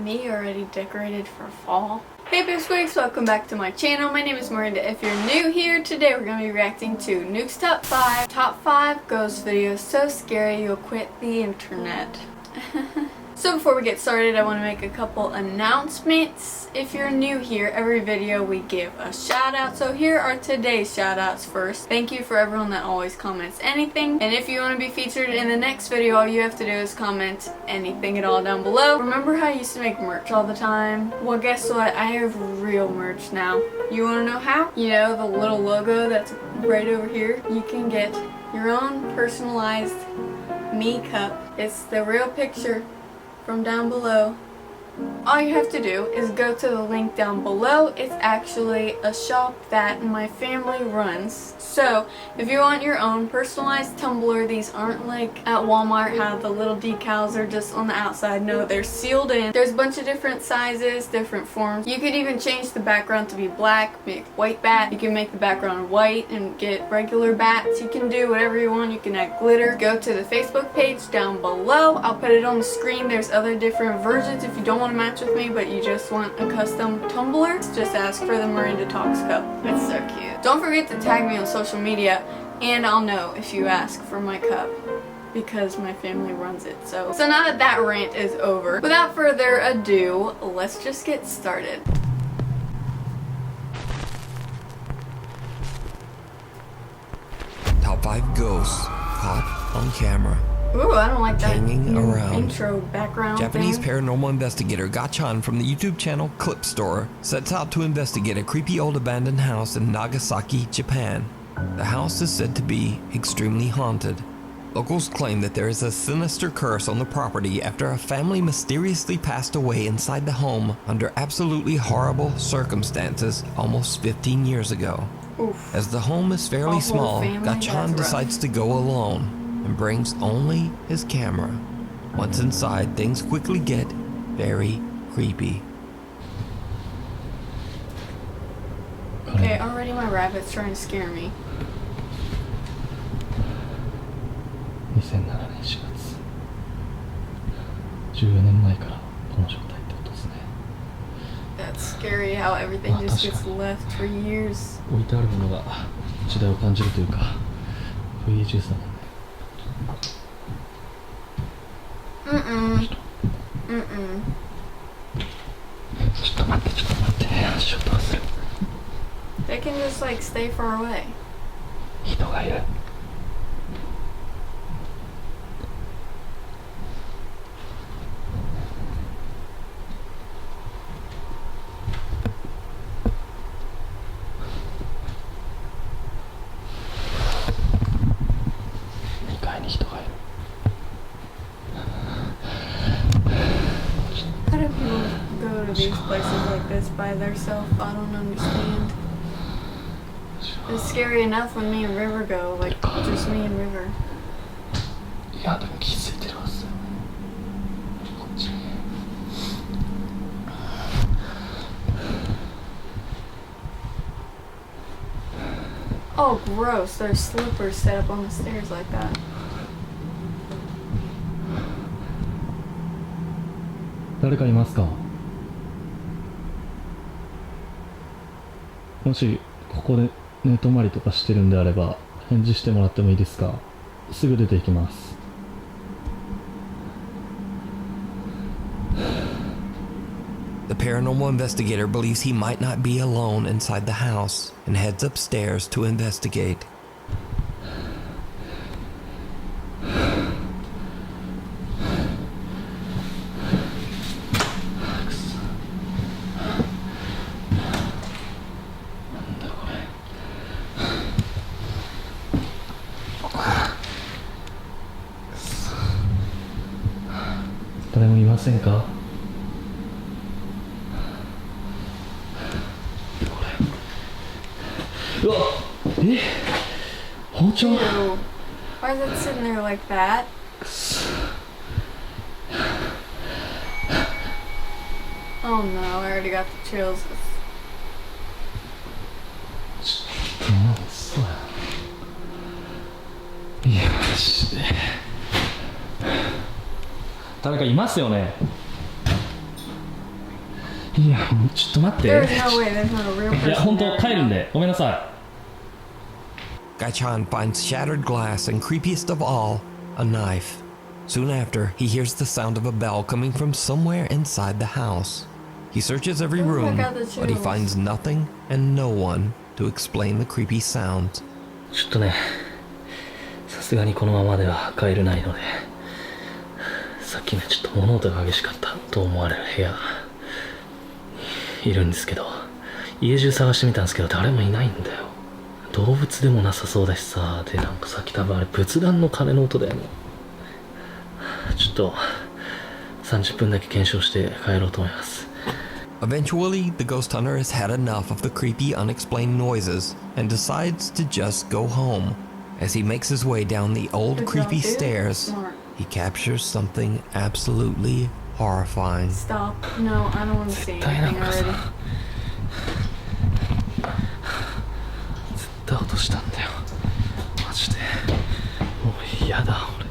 me already decorated for fall. Hey Pipsqueaks, welcome back to my channel. My name is Miranda. If you're new here, today we're going to be reacting to Nuke's Top 5. Top 5 ghost videos so scary you'll quit the internet. So before we get started, I want to make a couple announcements. If you're new here, every video we give a shout out. So here are today's shout outs first. Thank you for everyone that always comments anything. And if you want to be featured in the next video, all you have to do is comment anything at all down below. Remember how I used to make merch all the time? Well, guess what? I have real merch now. You want to know how? You know, the little logo that's right over here? You can get your own personalized me cup. It's the real picture from down below. All you have to do is go to the link down below. It's actually a shop that my family runs. So if you want your own personalized tumbler, these aren't like at Walmart how the little decals are just on the outside. No, they're sealed in. There's a bunch of different sizes, different forms. You could even change the background to be black, make white bat. You can make the background white and get regular bats. You can do whatever you want. You can add glitter. Go to the Facebook page down below. I'll put it on the screen. There's other different versions if you don't want to match with me but you just want a custom tumbler. Just ask for the Miranda Talks cup. It's so cute. Don't forget to tag me on social media and I'll know if you ask for my cup because my family runs it. So now that that rant is over, without further ado, let's just get started. Top 5 ghosts caught on camera. Ooh, I don't like that hanging around. Intro background Japanese thing. paranormal investigator Gachan from the YouTube channel Clip Store sets out to investigate a creepy old abandoned house in Nagasaki, Japan. The house is said to be extremely haunted. Locals claim that there is a sinister curse on the property after a family mysteriously passed away inside the home under absolutely horrible circumstances almost 15 years ago. Oof. As the home is fairly small, Gachan decides to go alone and brings only his camera. Once inside, things quickly get very creepy. Okay, already my rabbit's trying to scare me. 2007年4月14年前からこの状態ってことですね。 That's scary how everything just gets left for years. 置いてあるものが時代を感じるというか VHS だもんね。 ちょっと待って、足をどうする。 They can just like stay far away. 人がいる。 2階に人がいる。 How do people go to these places like this by themselves? I don't understand. It's scary enough when me and River go, like just me and River. いや、でも気づいてるはずだよ。こっちに。 Oh, gross. There's slippers set up on the stairs like that. 誰かいますか？もしここで寝泊まりとかしてるんであれば返事してもらってもいいですか？すぐ出て行きます。 The paranormal investigator believes he might not be alone inside the house and heads upstairs to investigate. "誰もいませんか?" うわ、え、包丁? Ew. Why is it sitting there like that? Oh no, I already got the chills. そうや。いや、マジで。誰かいますよね。いや、ちょっと待って。 There's no way there's not a real い person や、本当 there 帰るん right で。ごめんなさい。Gaichan finds shattered glass and, creepiest of all, a knife. Soon after, he hears the sound of a bell coming from somewhere inside the house. He searches every Oh my room, God, the but he chills. finds nothing and no one to explain the creepy sounds. ちょっとね、さすがにこのままでは帰れないので、さっきね、ちょっと物音が激しかったと思われる部屋いるんですけど、家中探してみたんですけど誰もいないんだよ。動物でもなさそうだしさ、でなんかさっき多分あれ仏壇の鐘の音だよね。ちょっと30分だけ検証して帰ろうと思います。 Eventually, the ghost hunter has had enough of the creepy, unexplained noises and decides to just go home. As he makes his way down the old, Good creepy job, dude. stairs, Smart. he captures something absolutely horrifying. Stop. No, I don't want to see 絶対なん anything かさ、 already. 絶対落としたんだよ。マジで。もう嫌だ俺。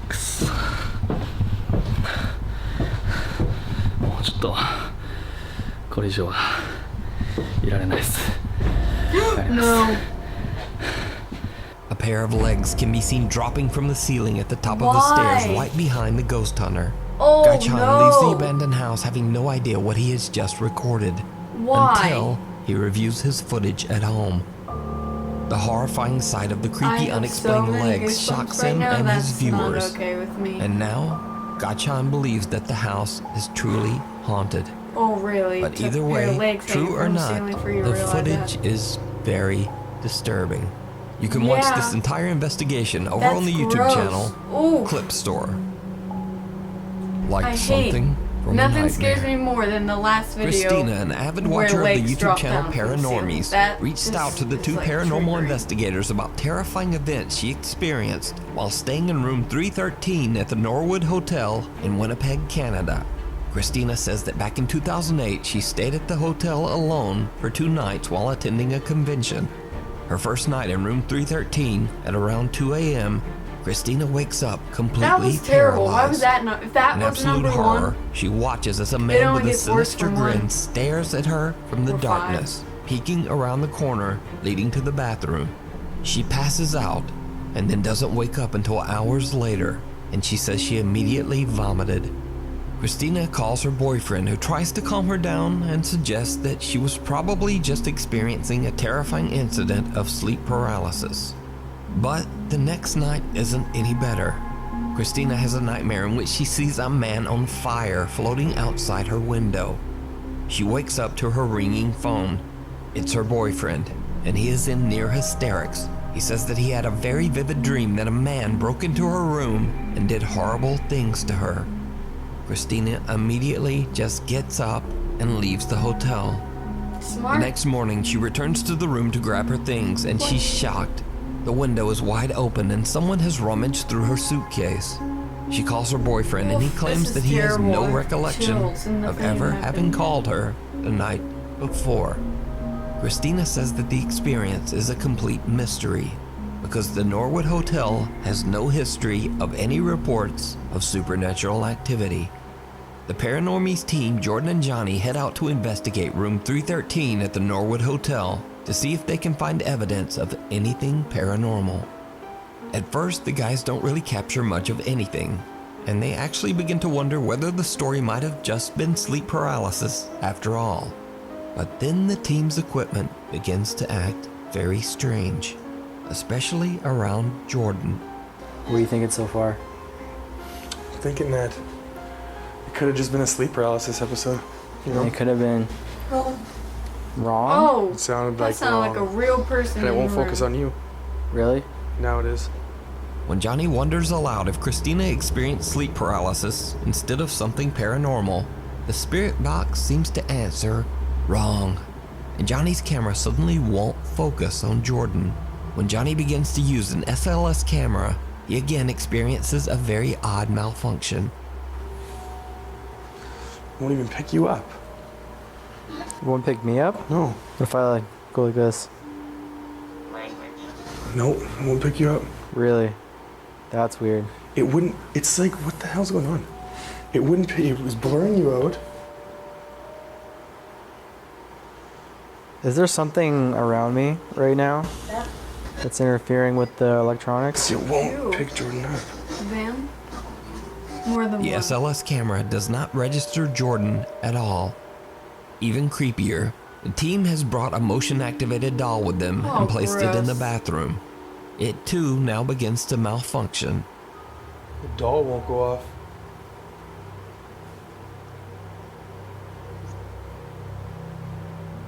くそ。もうちょっとこれ以上はいられないです。帰ります。 No. A pair of legs can be seen dropping from the ceiling at the top of the Why? stairs right behind the ghost hunter. Oh Gaichan leaves the no. abandoned house having no idea what he has just recorded. Why? Until he reviews his footage at home. The horrifying sight of the I creepy, have unexplained so many legs goosebumps shocks right him now. and his That's viewers. not okay with me. And now, Gaichan believes that the house is truly haunted. Oh really? But Took either a pair of way, legs hanging true or from the not, ceiling for you to the realize footage that. is very disturbing. You can watch Yeah. this entire investigation over That's on the YouTube gross. channel Ooh. Clip Store. Like I hate. something from Nothing a scares nightmare. me more than the last video. Christina, an avid where watcher of the legs YouTube drop channel down from the ceiling. Paranormies, That reached just out to the is, two like, paranormal triggering. investigators about terrifying events she experienced while staying in room 313 at the Norwood Hotel in Winnipeg, Canada. Christina says that back in 2008, she stayed at the hotel alone for 2 nights while attending a convention. Her first night in room 313 at around 2 a.m., Christina wakes up completely That was terrible. Why was paralyzed. that not? If that In was absolute number horror, one, she watches as a It man only with a gets worse sinister from grin one. stares at her from the Or darkness, peeking around the corner leading to the bathroom. She passes out and then doesn't wake up until hours later, and she says she immediately vomited. Christina calls her boyfriend, who tries to calm her down and suggests that she was probably just experiencing a terrifying incident of sleep paralysis. But the next night isn't any better. Christina has a nightmare in which she sees a man on fire floating outside her window. She wakes up to her ringing phone. It's her boyfriend, and he is in near hysterics. He says that he had a very vivid dream that a man broke into her room and did horrible things to her. Christina immediately just gets up and leaves the hotel. smart. The next morning, she returns to the room to grab her things, and she's shocked. The window is wide open and someone has rummaged through her suitcase. She calls her boyfriend and he Oof, claims this that is he has no terrible. recollection Chills and of nothing ever happened. having called her the night before. Christina says that the experience is a complete mystery because the Norwood Hotel has no history of any reports of supernatural activity. The Paranormies team, Jordan and Johnny, head out to investigate room 313 at the Norwood Hotel to see if they can find evidence of anything paranormal. At first, the guys don't really capture much of anything, and they actually begin to wonder whether the story might have just been sleep paralysis after all. But then the team's equipment begins to act very strange, especially around Jordan. What are you thinking so far? Thinking that it could have just been a sleep paralysis episode. You know, It could have been Oh, wrong. oh, it sounded that like sounded like a wrong. real person. And it in won't the focus room. on you. Really? Now it is. When Johnny wonders aloud if Christina experienced sleep paralysis instead of something paranormal, the spirit box seems to answer wrong, and Johnny's camera suddenly won't focus on Jordan. When Johnny begins to use an SLS camera, he again experiences a very odd malfunction. Won't even pick you up. You won't pick me up? No. What if I like go like this? Nope. It won't pick you up. Really? That's weird. It wouldn't. It's like, what the hell's going on? It wouldn't. It was blurring you out. Is there something around me right now that's interfering with the electronics? It won't Ew. pick Jordan up. Van? More than The one. SLS camera does not register Jordan at all. Even creepier, the team has brought a motion-activated doll with them Oh, and placed it in the gross. bathroom. It too now begins to malfunction. The doll won't go off.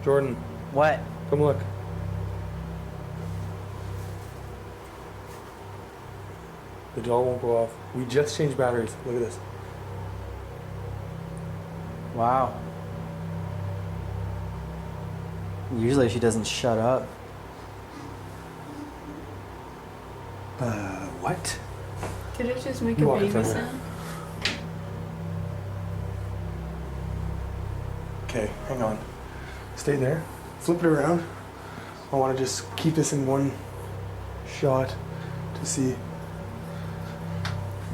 Jordan, What? come look. The doll won't go off. We just changed batteries. Look at this. Wow. Usually she doesn't shut up. What? Did it just make You a walk in baby front of her. sound? Okay, hang on. Stay there. Flip it around. I want to just keep this in one shot to see.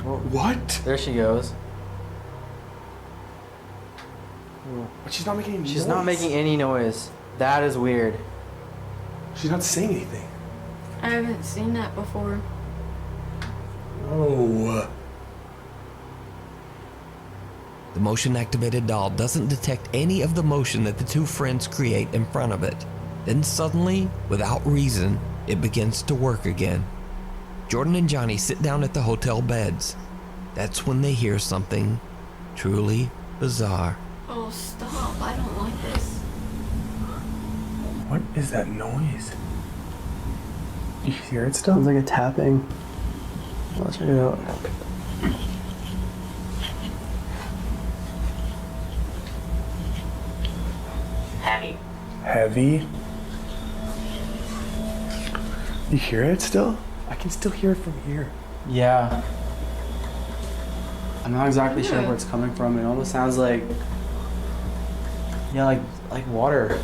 What? There she goes. But she's not making any She's noise. not making any noise. That is weird. She's not saying anything. I haven't seen that before. Oh. The motion-activated doll doesn't detect any of the motion that the two friends create in front of it. Then suddenly, without reason, it begins to work again. Jordan and Johnny sit down at the hotel beds. That's when they hear something truly bizarre. Oh, stop. I don't like this. What is that noise? You hear it still? Sounds like a tapping. Let's check it out. Heavy. You hear it still? I can still hear it from here. Yeah. I'm not exactly sure Yeah. where it's coming from. It almost sounds like, yeah, like water.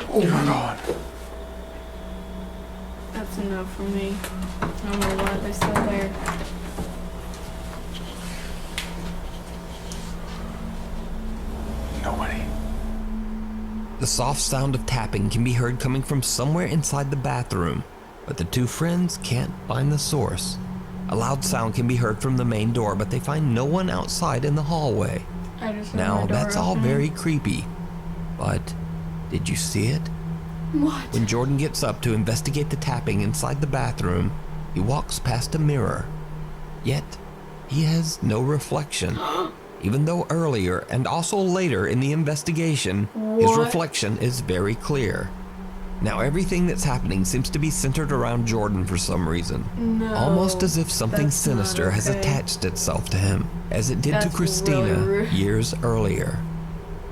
Oh my god. That's a no for me. I don't know why they're still there. Nobody. The soft sound of tapping can be heard coming from somewhere inside the bathroom, but the two friends can't find the source. A loud sound can be heard from the main door, but they find no one outside in the hallway. I just heard Now, my door that's all opening. very creepy, but did you see it? What? When Jordan gets up to investigate the tapping inside the bathroom, he walks past a mirror. Yet, he has no reflection. Even though earlier and also later in the investigation, his What? reflection is very clear. Now everything that's happening seems to be centered around Jordan for some reason. No. Almost as if something that's not sinister has okay. attached itself to him, as it did That's to Christina really rude. years earlier.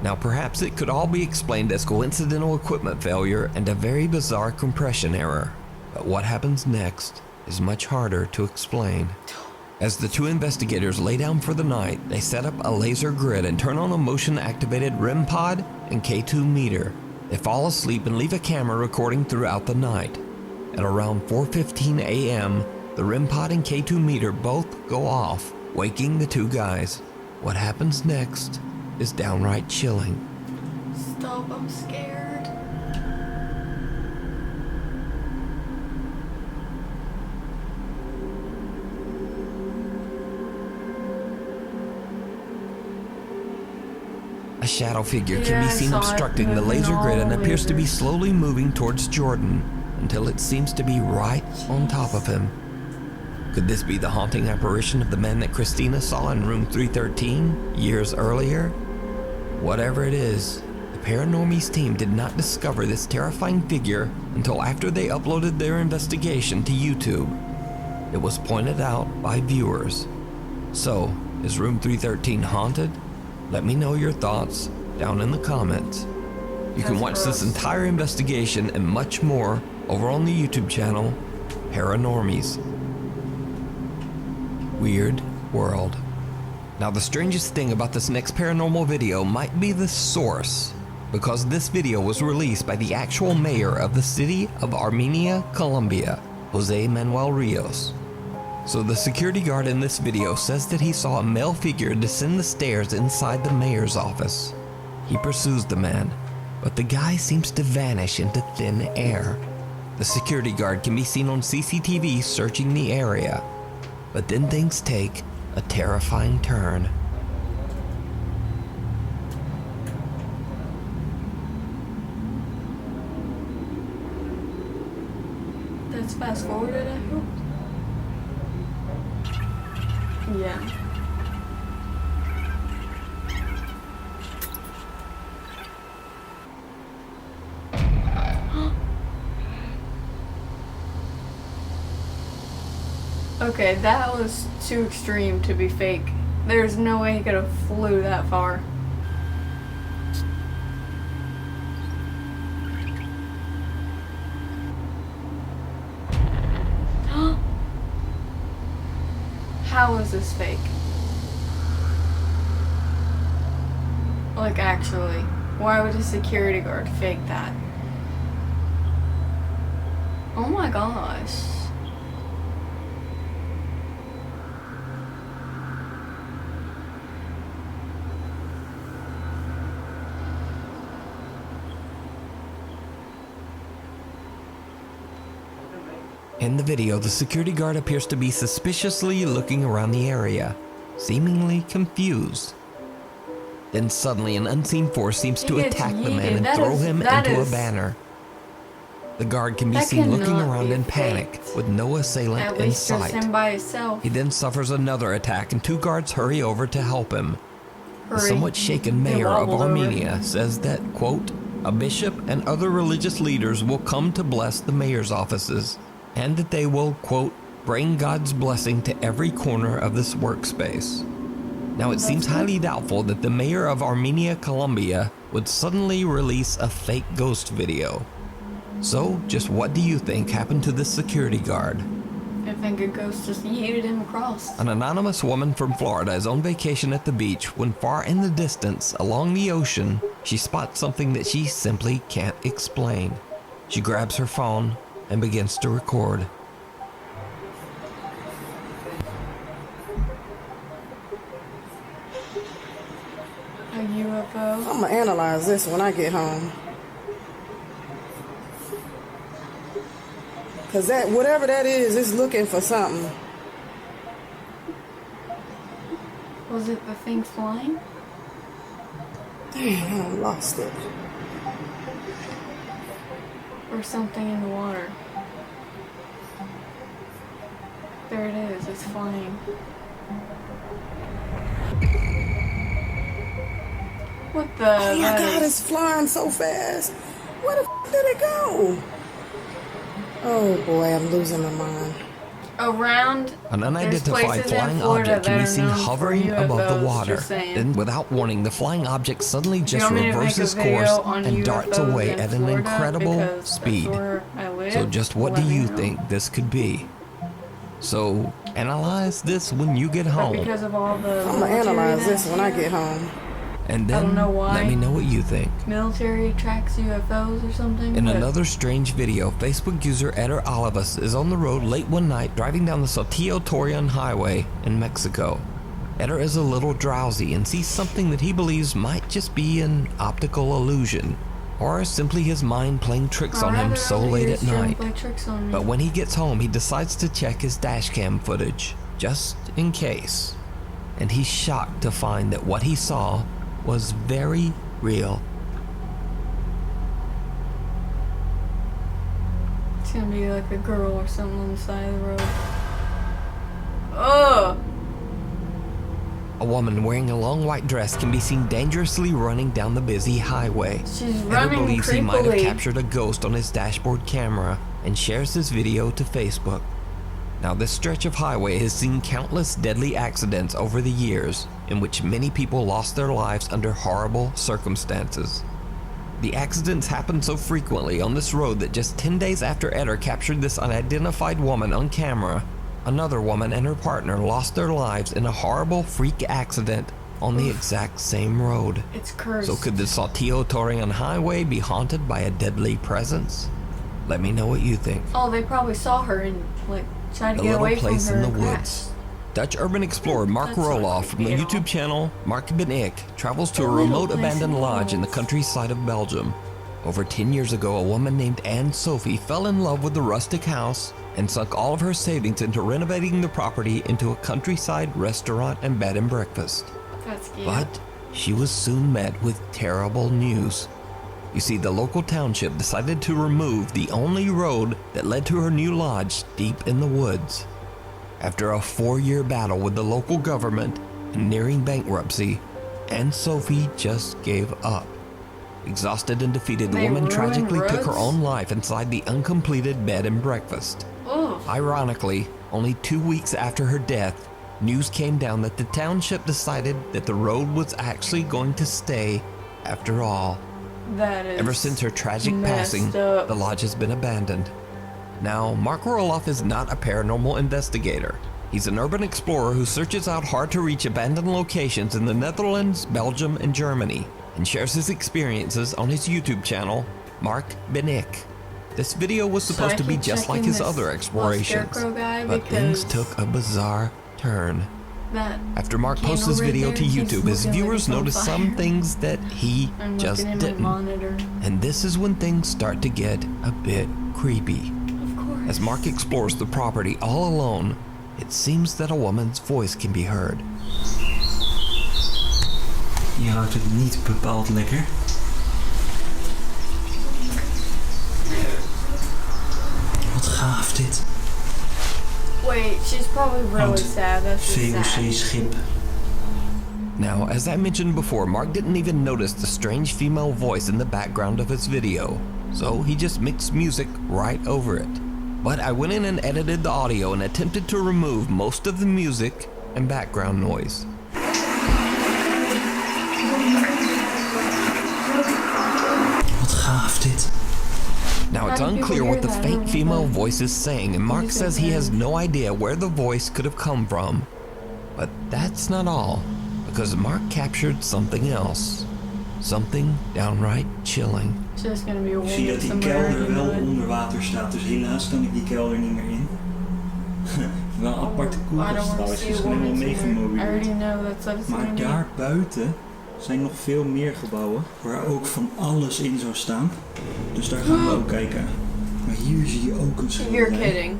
Now perhaps it could all be explained as coincidental equipment failure and a very bizarre compression error. But what happens next is much harder to explain. As the two investigators lay down for the night, they set up a laser grid and turn on a motion-activated REM pod and K2 meter. They fall asleep and leave a camera recording throughout the night. At around 4:15 a.m., the REM pod and K2 meter both go off, waking the two guys. What happens next is downright chilling. Stop, I'm scared. A shadow figure can Yeah, be I seen saw it obstructing the moving laser grid and all appears to be over. slowly moving towards Jordan until it seems to be right on top of him. Could this be the haunting apparition of the man that Christina saw in room 313 years earlier? Whatever it is, the Paranormies team did not discover this terrifying figure until after they uploaded their investigation to YouTube. It was pointed out by viewers. So, is room 313 haunted? Let me know your thoughts down in the comments. You can That's watch gross. this entire investigation and much more over on the YouTube channel, Paranormies. Weird World. Now the strangest thing about this next paranormal video might be the source. because this video was released by the actual mayor of the city of Armenia, Colombia, Jose Manuel Rios. So the security guard in this video says that he saw a male figure descend the stairs inside the mayor's office. He pursues the man, but the guy seems to vanish into thin air. The security guard can be seen on CCTV searching the area, but then things take a terrifying turn. Let's fast forward it, I hope. Yeah. Okay, that was too extreme to be fake. There's no way he could have flew that far. How is this fake? Like, actually, why would a security guard fake that? Oh my gosh. In the video, the security guard appears to be suspiciously looking around the area, seemingly confused. Then suddenly an unseen force seems to attack the man and throw him into a banner. The guard can be seen looking around in panic with no assailant in sight. Him by himself. He then suffers another attack and two guards hurry over to help him. The somewhat shaken mayor of Armenia says that, quote, a bishop and other religious leaders will come to bless the mayor's offices, and that they will, quote, bring God's blessing to every corner of this workspace. Now it seems highly doubtful that the mayor of Armenia, Colombia would suddenly release a fake ghost video. So, just what do you think happened to this security guard? I think a ghost just yeeted him across. An anonymous woman from Florida is on vacation at the beach when far in the distance, along the ocean, she spots something that she simply can't explain. She grabs her phone and begins to record. A UFO. I'm gonna analyze this when I get home. Cause that, whatever that is looking for something. Was it the thing flying? Damn, I lost it. Or something in the water? There it is, it's flying. What the? Oh my God, it's flying so fast. Where the f did it go? Oh boy, I'm losing my mind. Around an unidentified flying object can be seen hovering above the water. Then, without warning, the flying object suddenly just reverses course and darts away at an incredible speed. So just what do you think this could be? So, analyze this when you get home. Because of all the I'm gonna analyze this when I get home. And then let me know what you think. Military tracks UFOs or something? In another strange video, Facebook user Eder Olivas is on the road late one night driving down the Saltillo Torreon Highway in Mexico. Eder is a little drowsy and sees something that he believes might just be an optical illusion, or simply his mind playing tricks on him so late at night. But when he gets home, he decides to check his dashcam footage, just in case. And he's shocked to find that what he saw was very real. It's gonna be like a girl or something on the side of the road. Oh! A woman wearing a long white dress can be seen dangerously running down the busy highway. She's Eder running believes he might have creepily. captured a ghost on his dashboard camera and shares this video to Facebook. Now, this stretch of highway has seen countless deadly accidents over the years in which many people lost their lives under horrible circumstances. The accidents happen so frequently on this road that just 10 days after Eder captured this unidentified woman on camera, another woman and her partner lost their lives in a horrible freak accident on the exact same road. It's cursed. So could the Saltillo Torreon Highway be haunted by a deadly presence? Let me know what you think. Oh, they probably saw her and like tried to A get little away from place her in the and woods. crashed. Dutch urban explorer Mark That's not Roloff from the creepy at all. YouTube channel Mark Ben Ik travels to A a little remote place abandoned in the lodge in the woods. countryside of Belgium. Over 10 years ago, a woman named Anne Sophie fell in love with the rustic house and sunk all of her savings into renovating the property into a countryside restaurant and bed and breakfast. That's cute. But she was soon met with terrible news. You see, the local township decided to remove the only road that led to her new lodge deep in the woods. After a 4-year battle with the local government and nearing bankruptcy, Anne Sophie just gave up. Exhausted and defeated, the They woman ruined tragically took her roads? own life inside the uncompleted bed and breakfast. Ugh. Ironically, only 2 weeks after her death, news came down that the township decided that the road was actually going to stay after all. That is Ever since her tragic messed passing, up. the lodge has been abandoned. Now, Mark Roloff is not a paranormal investigator. He's an urban explorer who searches out hard-to-reach abandoned locations in the Netherlands, Belgium, and Germany, and shares his experiences on his YouTube channel, Mark Ben Ik. This video was So supposed I to be keep just like checking his this other explorations, scarecrow guy but things because took a bizarre turn. that After Mark candle posts this right video there to keeps YouTube, his looking like viewers it's on notice some fire. things that he I'm just looking at didn't. my monitor. And this is when things start to get a bit creepy. Of course. As Mark explores the property all alone, it seems that a woman's voice can be heard. Je houdt het niet bepaald lekker. Wat gaaf dit. Wait, she's probably really Oud sad. That's just sad. VOC-schip. Now, as I mentioned before, Mark didn't even notice the strange female voice in the background of his video, so he just mixed music right over it. But I went in and edited the audio and attempted to remove most of the music and background noise. Wat gaaf dit. Now, it's How do people unclear hear what the that? I fake don't female know. voice is saying, and Mark Music, says he has man. no idea where the voice could have come from. But that's not all, because Mark captured something else. Something downright chilling. It's just gonna be a Ik zie dat woman die somewhere kelder in wel the wood. onder water staat, dus helaas kan ik die kelder niet meer in. Wel een aparte I koelkast don't want to trouwens, die see is a gewoon woman helemaal somewhere. I already meegemobileerd. know that's what it's Maar gonna be. daar buiten zijn nog veel meer gebouwen waar ook van alles in zou staan. Dus daar gaan we ook kijken. Maar hier zie je ook een You're schilderij. kidding.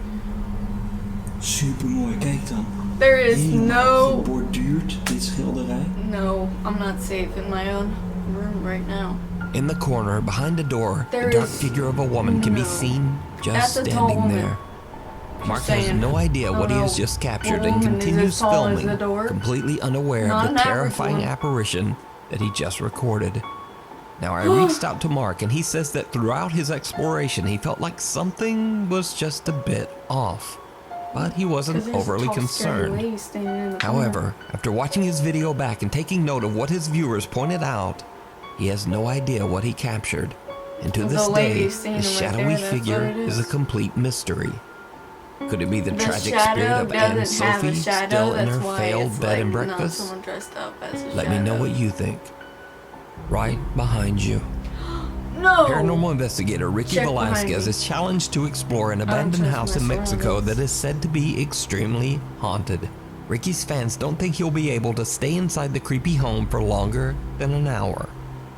Super mooi, kijk dan. There is Helemaal no... geborduurd, dit schilderij. No, I'm not safe in my own room right now. In the corner, behind the door, There the dark is figure of a woman can be no- seen just That's a tall standing woman. there. Mark has saying. no idea what he has Oh, just captured a and woman is continues as tall as filming, the door. completely unaware Not of an the average terrifying one. apparition that he just recorded. Now, I reached out to Mark, and he says that throughout his exploration, he felt like something was just a bit off. But he 'Cause wasn't there's a overly tall, scary concerned. lady standing in the corner. However, after watching his video back and taking note of what his viewers pointed out, he has no idea what he captured. And to The this lady day, standing the right shadowy there, that's figure what it is a is. complete mystery. Could it be the The tragic shadow spirit of Anne doesn't have a Sophie shadow, still in that's her why failed it's bed like and not breakfast? someone dressed up as a Let me know shadow. what you think. Right behind you. No! Paranormal investigator Ricky Check behind Velasquez me. is challenged to explore an don't abandoned trust house in my Mexico surroundings. that is said to be extremely haunted. Ricky's fans don't think he'll be able to stay inside the creepy home for longer than an hour.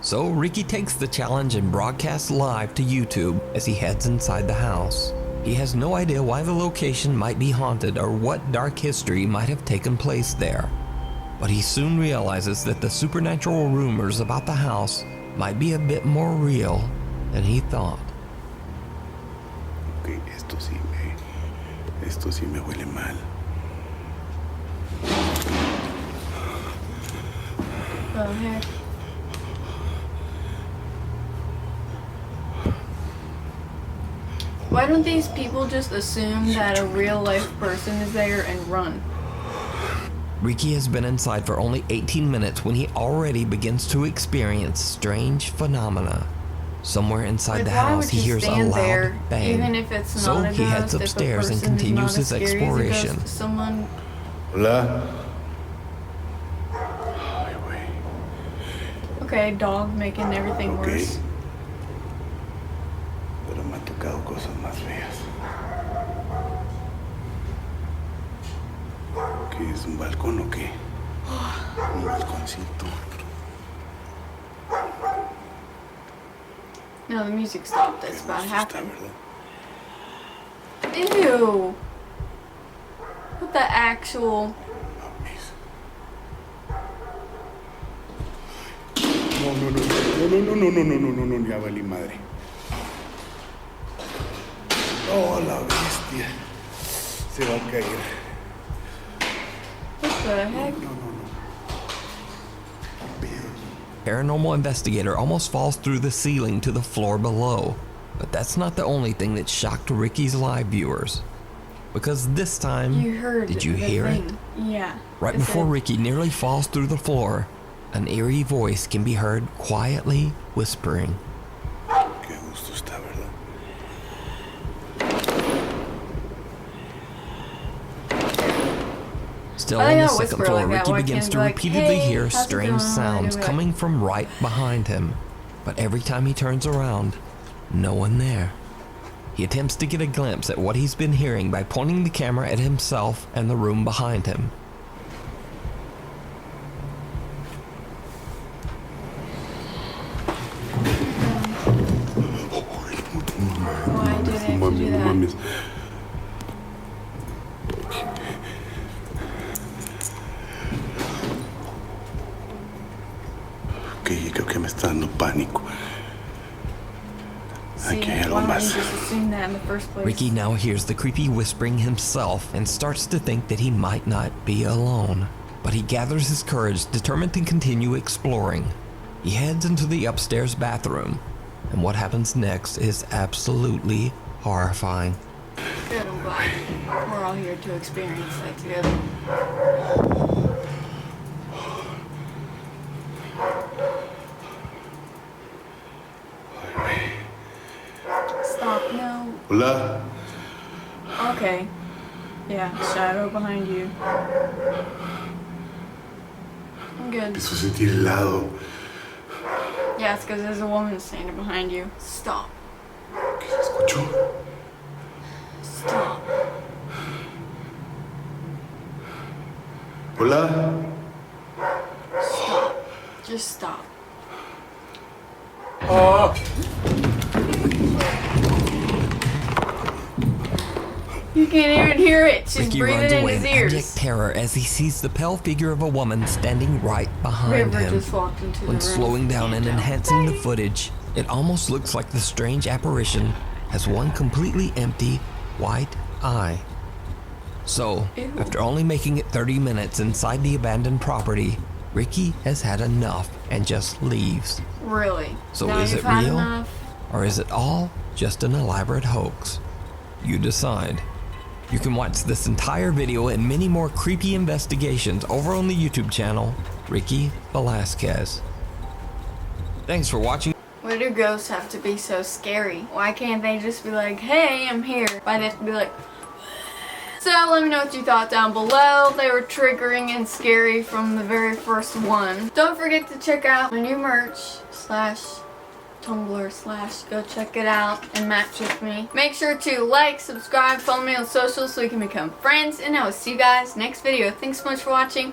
So Ricky takes the challenge and broadcasts live to YouTube as he heads inside the house. He has no idea why the location might be haunted or what dark history might have taken place there. But he soon realizes that the supernatural rumors about the house might be a bit more real than he thought. Ok, esto sí me huele mal. Oh, here. Why don't these people just assume that a real life person is there and run? Ricky has been inside for only 18 minutes when he already begins to experience strange phenomena. Somewhere inside Like, the why house, would he you hears a stand loud there, bang. even if it's So not a he heads ghost, if a upstairs and person is continues not his as scary as a exploration. ghost to someone. Hola. Ay, Okay, dog making everything worse. Pero me ha tocado cosas más feas. ¿Qué es un balcón o qué? Un balconcito. No, the music stopped. It's Qué about to gusto está, happen. ¿verdad? Ew. What the actual... No, ya valí madre. Oh, la bestia. Se va a caer. What the heck? Paranormal investigator almost falls through the ceiling to the floor below. But that's not the only thing that shocked Ricky's live viewers. Because this time, You heard did you the hear it? thing. Yeah. Right It before said- Ricky nearly falls through the floor, an eerie voice can be heard quietly whispering. Qué gusto está, ¿verdad? Still I on the gotta second whisper floor, like that. Ricky Why begins can't to I be like, repeatedly "Hey, hear how's it strange going?" sounds I'd be like- coming from right behind him. But every time he turns around, no one there. He attempts to get a glimpse at what he's been hearing by pointing the camera at himself and the room behind him. Why did it have to do No that? mames. Ok, creo que me está dando pánico. See, Aquí hay algo why don't you más. just assume that in the first place? Ricky now hears the creepy whispering himself and starts to think that he might not be alone. But he gathers his courage, determined to continue exploring. He heads into the upstairs bathroom, and what happens next is absolutely horrifying. Good, I'm glad. We're all here to experience that together. Stop, no. Hola. Okay. Yeah, shadow behind you. I'm good. Empiezo a sentir helado. Yeah, it's because there's a woman standing behind you. Stop. ¿Qué se escuchó? Stop. Hola. Stop. Just stop. You can't even hear it. She's Ricky runs breathing in away his in abject ears. terror as he sees the pale figure of a woman standing right behind River him. just walked into the When room. slowing down and Can't tell. enhancing the footage, it almost looks like the strange apparition has one completely empty white eye. So, Ew. after only making it 30 minutes inside the abandoned property, Ricky has had enough and just leaves. Really? So now is you've it had real? enough? Or is it all just an elaborate hoax? You decide. You can watch this entire video and many more creepy investigations over on the YouTube channel, Ricky Velasquez. Thanks for watching. Why do ghosts have to be so scary? Why can't they just be like, hey, I'm here? Why do they have to be like... So let me know what you thought down below. They were triggering and scary from the very first one. Don't forget to check out my new merch /Tumblr/ go check it out and match with me. Make sure to like, subscribe, follow me on socials so we can become friends. And I will see you guys next video. Thanks so much for watching.